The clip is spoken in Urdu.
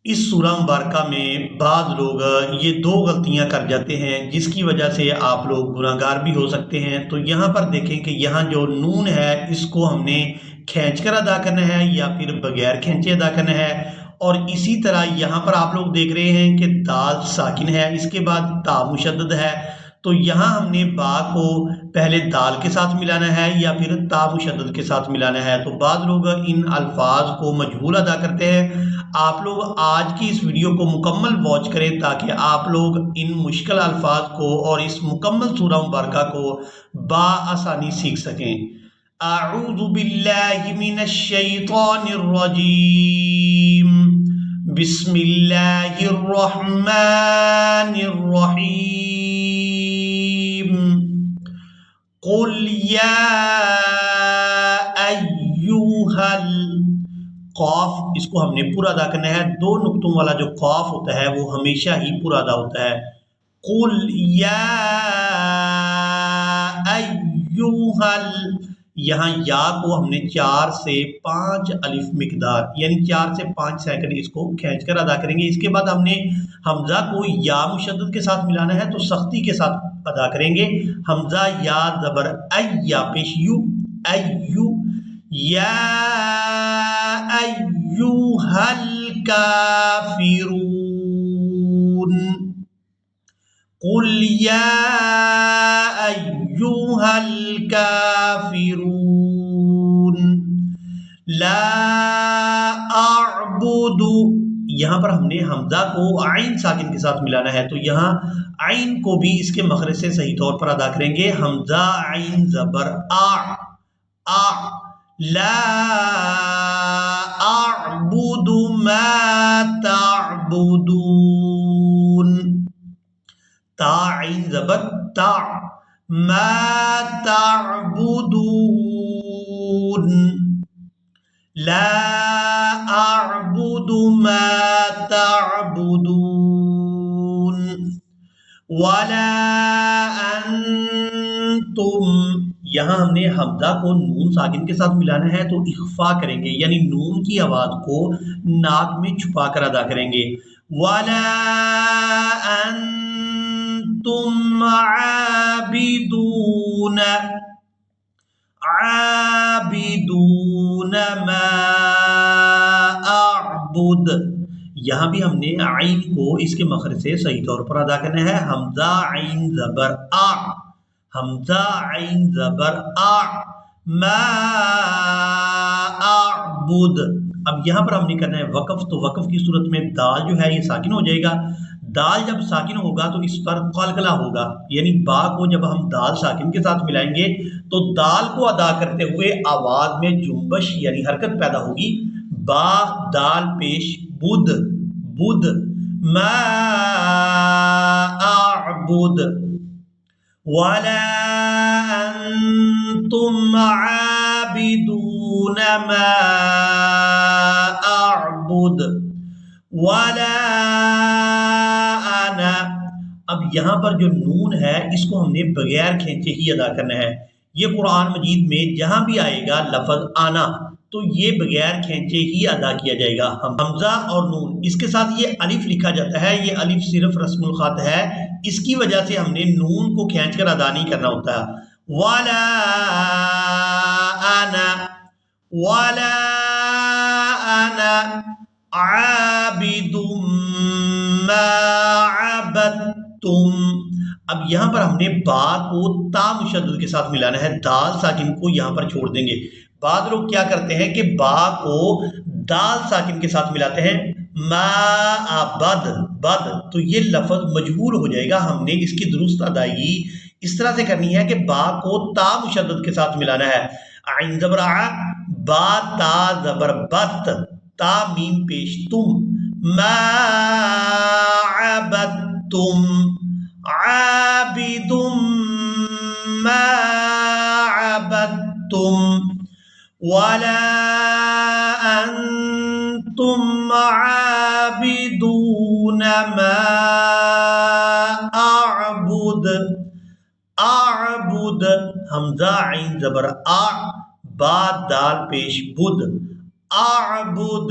اس سورہ مبارکہ میں بعض لوگ یہ دو غلطیاں کر جاتے ہیں جس کی وجہ سے آپ لوگ گناہ گار بھی ہو سکتے ہیں۔ تو یہاں پر دیکھیں کہ یہاں جو نون ہے اس کو ہم نے کھینچ کر ادا کرنا ہے یا پھر بغیر کھینچے ادا کرنا ہے، اور اسی طرح یہاں پر آپ لوگ دیکھ رہے ہیں کہ دال ساکن ہے، اس کے بعد تا مشدد ہے، تو یہاں ہم نے با کو پہلے دال کے ساتھ ملانا ہے یا پھر تا مشدد کے ساتھ ملانا ہے۔ تو بعض لوگ ان الفاظ کو مجہول ادا کرتے ہیں۔ آپ لوگ آج کی اس ویڈیو کو مکمل واچ کریں تاکہ آپ لوگ ان مشکل الفاظ کو اور اس مکمل سورہ مبارکہ کو بآسانی سیکھ سکیں۔ اعوذ باللہ من الشیطان الرجیم، بسم اللہ الرحمن الرحیم، قل یا ایوہا قاف، اس کو ہم نے پورا ادا کرنا ہے۔ دو نقطوں والا جو قاف ہوتا ہے وہ ہمیشہ ہی پورا ادا ہوتا ہے۔ قل یا ایوہا، یہاں یا کو ہم نے 4 سے 5 الف مقدار یعنی 4 سے 5 سیکنڈ اس کو کھینچ کر ادا کریں گے۔ اس کے بعد ہم نے حمزہ کو یا مشدد کے ساتھ ملانا ہے، تو سختی کے ساتھ ادا کریں گے۔ حمزہ یا زبر یا پیش یو، ایو، یا ایوہا الکافرون، قل یا ایوہا الکافرون لا اعبد، یہاں پر ہم نے حمزہ کو عین ساکن کے ساتھ ملانا ہے، تو یہاں عین کو بھی اس کے مخرج سے صحیح طور پر ادا کریں گے۔ حمزہ عین زبر آ، لا اعبد ما تعبدون، تا عین زبر تا، ما تعبدون، لا اعبد ما تعبدون ولا انتم، یہاں ہم نے حمزہ کو نون ساکن کے ساتھ ملانا ہے، تو اخفا کریں گے یعنی نون کی آواز کو ناک میں چھپا کر ادا کریں گے۔ وَلَا أَنْتُمْ عَابِدُونَ مَا أَعْبُدُ، یہاں بھی ہم نے عین کو اس کے مخرج سے صحیح طور پر ادا کرنا ہے۔ حمزہ عین زبر آ، حمزہ عین زبر آ، ما اعبد، اب یہاں پر ہم نے کرنا ہے وقف، تو وقف کی صورت میں دال جو ہے یہ ساکن ہو جائے گا۔ دال جب ساکن ہوگا تو اس پر قلقلہ ہوگا، یعنی با کو جب ہم دال ساکن کے ساتھ ملائیں گے تو دال کو ادا کرتے ہوئے آواز میں جنبش یعنی حرکت پیدا ہوگی۔ با دال پیش بدھ، بدھ، ما اعبد ولا انتم عابدون ما اعبد ولا انا، اب یہاں پر جو نون ہے اس کو ہم نے بغیر کھینچے ہی ادا کرنا ہے۔ یہ قرآن مجید میں جہاں بھی آئے گا لفظ آنا تو یہ بغیر کھینچے ہی ادا کیا جائے گا۔ حمزہ اور نون اس کے ساتھ یہ الف لکھا جاتا ہے، یہ الف صرف رسم الخط ہے، اس کی وجہ سے ہم نے نون کو کھینچ کر ادا نہیں کرنا ہوتا۔ وَلَا أَنَا وَلَا أَنَا عَابِدٌ مَا عَبَدتُّمْ، اب یہاں پر ہم نے با کو تا مشدد کے ساتھ ملانا ہے، دال ساکن کو یہاں پر چھوڑ دیں گے۔ بعض لوگ کیا کرتے ہیں کہ با کو دال ساکن کے ساتھ ملاتے ہیں، ما بد، بد، تو یہ لفظ مجہول ہو جائے گا۔ ہم نے اس کی درست ادائیگی اس طرح سے کرنی ہے کہ با کو تا مشدد کے ساتھ ملانا ہے، عین زبر ع، با تا زبر بت، تا میم پیش تم، ما عبدتم، عابد ما عبدتم ولا انتم عابدون ما اعبد، اعبد، حمزہ عین زبر آ، با دال پیش بد، اعبد،